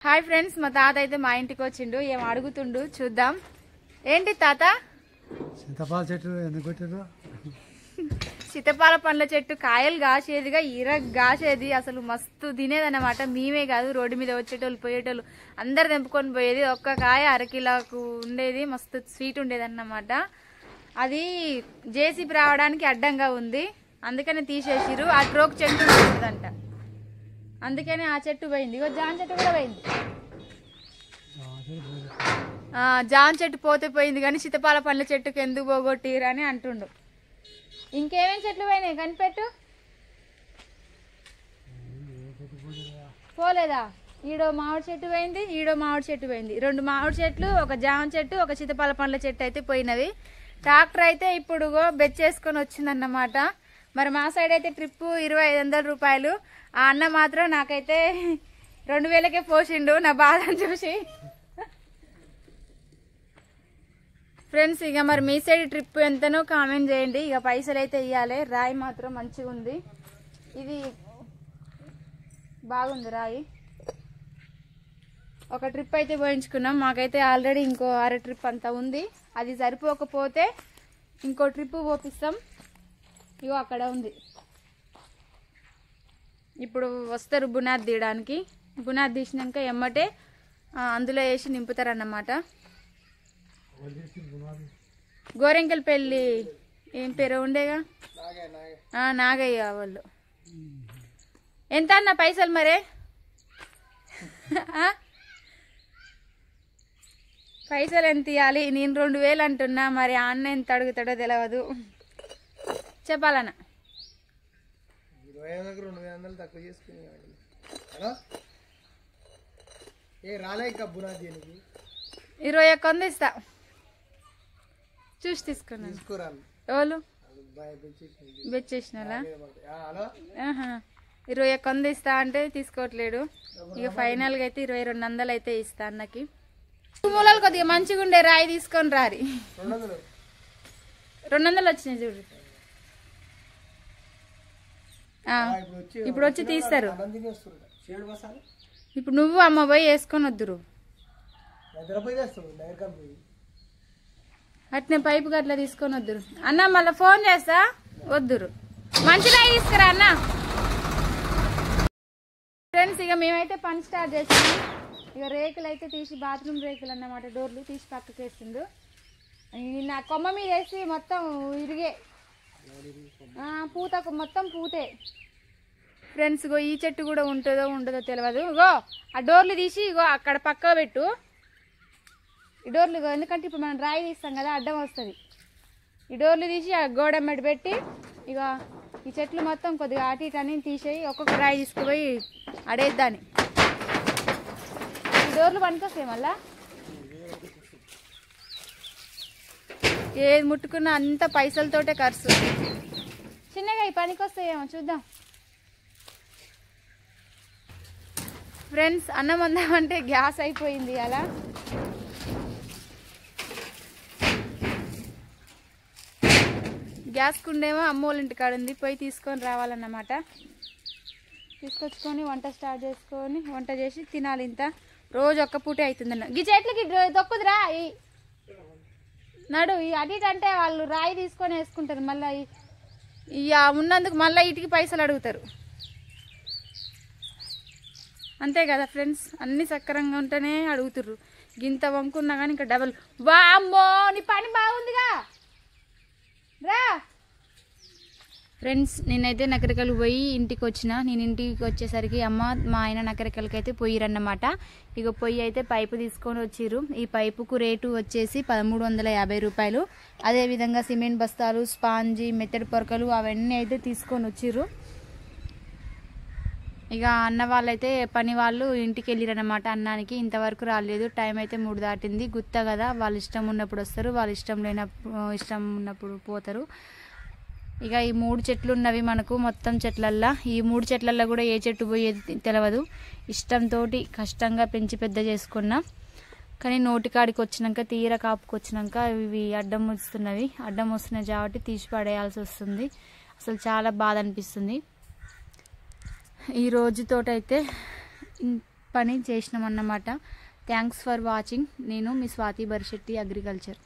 Hi friends, మా తాత అయితే మా ఇంటికి వచ్చిండు. ఏం అడుగుతుండు చూద్దాం. ఏంటి తాత? సీతాఫల చెట్టు ఎందుకు పెట్టారు? సీతాఫల పండ్ల చెట్టు కాయలు కాసేదిగా కాసేది. అసలు మస్తు తినేదన్నమాట. మేమే కాదు, రోడ్డు మీద వచ్చేటోళ్ళు పోయేటోళ్ళు అందరు తెంపుకొని పోయేది. ఒక్క కాయ అరకిలోకు ఉండేది. మస్తు స్వీట్ ఉండేది అన్నమాట. అది జేసీబీ రావడానికి అడ్డంగా ఉంది, అందుకని తీసేసిరు. ఆ ట్రోక్ చెట్టు ఉంటుందంట, అందుకని ఆ చెట్టు పోయింది. ఇగో జామ చెట్టు కూడా పోయింది. జామ చెట్టు పోతే పోయింది, కానీ సీతాఫల పండ్ల చెట్టుకు ఎందుకు పోగొట్టిరు అని అంటుండు. ఇంకేమేం చెట్లు పోయినాయి కనిపెట్టు. పోలేదా? ఈడో మామిడి చెట్టు పోయింది, ఈడో మామిడి చెట్టు పోయింది. 2 మామిడి చెట్లు, ఒక జామ చెట్టు, ఒక సీతాఫల పండ్ల చెట్టు అయితే పోయినవి. ట్రాక్టర్ అయితే ఇప్పుడు బెచ్చేసుకొని వచ్చిందన్నమాట. మరి మా సైడ్ అయితే ట్రిప్పు 2500 రూపాయలు. ఆ అన్న మాత్రం నాకైతే 2000కే పోసిండు నా బాధను చూసి. ఫ్రెండ్స్, ఇక మరి మీ సైడ్ ట్రిప్ ఎంతనో కామెంట్ చేయండి. ఇక పైసలు అయితే ఇవ్వాలి. రాయి మాత్రం మంచిగా ఉంది, ఇది బాగుంది రాయి. ఒక ట్రిప్ అయితే పోయించుకున్నాం. మాకైతే ఆల్రెడీ ఇంకో 6 ట్రిప్ అంతా ఉంది. అది సరిపోకపోతే ఇంకో ట్రిప్ పోపిస్తాం. ఇగో అక్కడ ఉంది. ఇప్పుడు వస్తారు బునాది తీయడానికి. బునాది తీసినాక ఎమ్మటే అందులో వేసి నింపుతారన్నమాట. గోరెంకల్ పెళ్ళి ఏం పేరు ఉండేగా, నాగయ్య వాళ్ళు. ఎంత అన్న పైసలు మరే? పైసలు ఎంత ఇవ్వాలి? నేను 2000 అంటున్నా, మరి ఆ అన్న ఎంత అడుగుతాడో తెలియదు. చెప్పాలన్నా 200 తక్కువ చేసుకుని 21 ఇస్తా. చూసి తీసుకున్నాను. ఎవరు బెచ్చేసిన 21 ఇస్తా అంటే తీసుకోవట్లేడు. ఇక ఫైనల్గా అయితే 2200 అయితే ఇస్తా అన్నకి. మూలలు కొద్దిగా మంచిగా ఉండే రాయి తీసుకొని రారి. 200 వచ్చినాయి చూడు. ఇప్పుడు వచ్చి తీస్తారు. ఇప్పుడు నువ్వు అమ్మ పోయి వేసుకొని వద్దురు. అట్నే పైపు గట్లా తీసుకొని వద్దురు అన్న. మళ్ళీ ఫోన్ చేస్తా, వద్దురు. మంచి రాయి తీసుకురా అన్న. ఫ్రెండ్స్, ఇక మేమైతే పని స్టార్ట్ చేసాము. ఇక రేకులు అయితే తీసి, బాత్రూమ్ రేకులు అన్నమాట, డోర్లు తీసి పక్కకి వేసిండు. నిన్న కొమ్మ మీద వేసి మొత్తం ఇరిగే పూతకు మొత్తం పూతే. ఫ్రెండ్స్, ఇగో ఈ చెట్టు కూడా ఉంటుందో ఉండదో తెలియదు. ఇగో ఆ డోర్లు తీసి ఇగో అక్కడ పక్క పెట్టు. ఈ డోర్లు ఇగో, ఎందుకంటే ఇప్పుడు మనం రాయి తీస్తాం కదా, అడ్డం వస్తుంది. ఈ డోర్లు తీసి ఆ గోడమ్మటి పెట్టి ఇక ఈ చెట్లు మొత్తం కొద్దిగా అటు ఇటు అని తీసేయి. ఒక్కొక్క రాయి తీసుకుపోయి అడేద్దాని. ఈ డోర్లు పనికొస్తాయి మళ్ళా. ఏది ముట్టుకున్నా అంత పైసలతోటే ఖర్చు. చిన్నగా ఈ పనికి వస్తాయేమో చూద్దాం. ఫ్రెండ్స్, అన్నం వందామంటే గ్యాస్ అయిపోయింది. అలా గ్యాస్ కుండేమో అమ్మోళ్ళ ఇంటికాడ ఉంది, పోయి తీసుకొని రావాలన్నమాట. తీసుకొచ్చుకొని వంట స్టార్ట్ చేసుకొని వంట చేసి తినాలి. ఇంత రోజు ఒక్క పూటే అవుతుందన్న. ఈ చెట్లకి దొక్కుదురా ఈ నడు. ఈ అటు అంటే వాళ్ళు రాయి తీసుకొని వేసుకుంటారు. మళ్ళీ ఇక ఉన్నందుకు మళ్ళీ ఇటుకి పైసలు అడుగుతారు. అంతే కదా ఫ్రెండ్స్, అన్ని సక్రంగా ఉంటేనే అడుగుతుర్రు. గింత వంకున్నా కానీ ఇంకా డబల్. వామ్మో, నీ పని బాగుందిగా రా. ఫ్రెండ్స్, నేనైతే నకరికలు పోయి ఇంటికి వచ్చిన. నేను ఇంటికి వచ్చేసరికి అమ్మ మా ఆయన నకరికలకి అయితే పోయిరన్నమాట. ఇక పొయ్యి అయితే పైపు తీసుకొని వచ్చిర్రు. ఈ పైపుకు రేటు వచ్చేసి 1350 రూపాయలు. అదేవిధంగా సిమెంట్ బస్తాలు, స్పాంజీ, మెత్తడి పొరకలు అవన్నీ అయితే తీసుకొని వచ్చిర్రు. ఇక అన్న వాళ్ళైతే పని వాళ్ళు ఇంటికి వెళ్ళిరన్నమాట. అన్నానికి ఇంతవరకు రాలేదు. టైం అయితే 3 దాటింది. గుత్త కదా, వాళ్ళ ఇష్టం ఉన్నప్పుడు వస్తారు, వాళ్ళ ఇష్టం ఉన్నప్పుడు పోతారు. ఇక ఈ 3 చెట్లు ఉన్నవి మనకు మొత్తం చెట్లల్లో. ఈ 3 చెట్లల్లో కూడా ఏ చెట్టు పోయేది తెలియదు. ఇష్టంతో కష్టంగా పెంచి పెద్ద చేసుకున్నా. కానీ నోటికాడికి వచ్చినాక, తీర కాపుకి వచ్చినాక ఇవి అడ్డం వస్తున్నాయి. అడ్డం వస్తున్నాయి కాబట్టి తీసి పడేయాల్సి వస్తుంది. అసలు చాలా బాధ అనిపిస్తుంది. ఈ రోజుతోటైతే పని చేసినాం అన్నమాట. Thanks for watching. నేను మీ స్వాతి బరిశెట్టి అగ్రికల్చర్.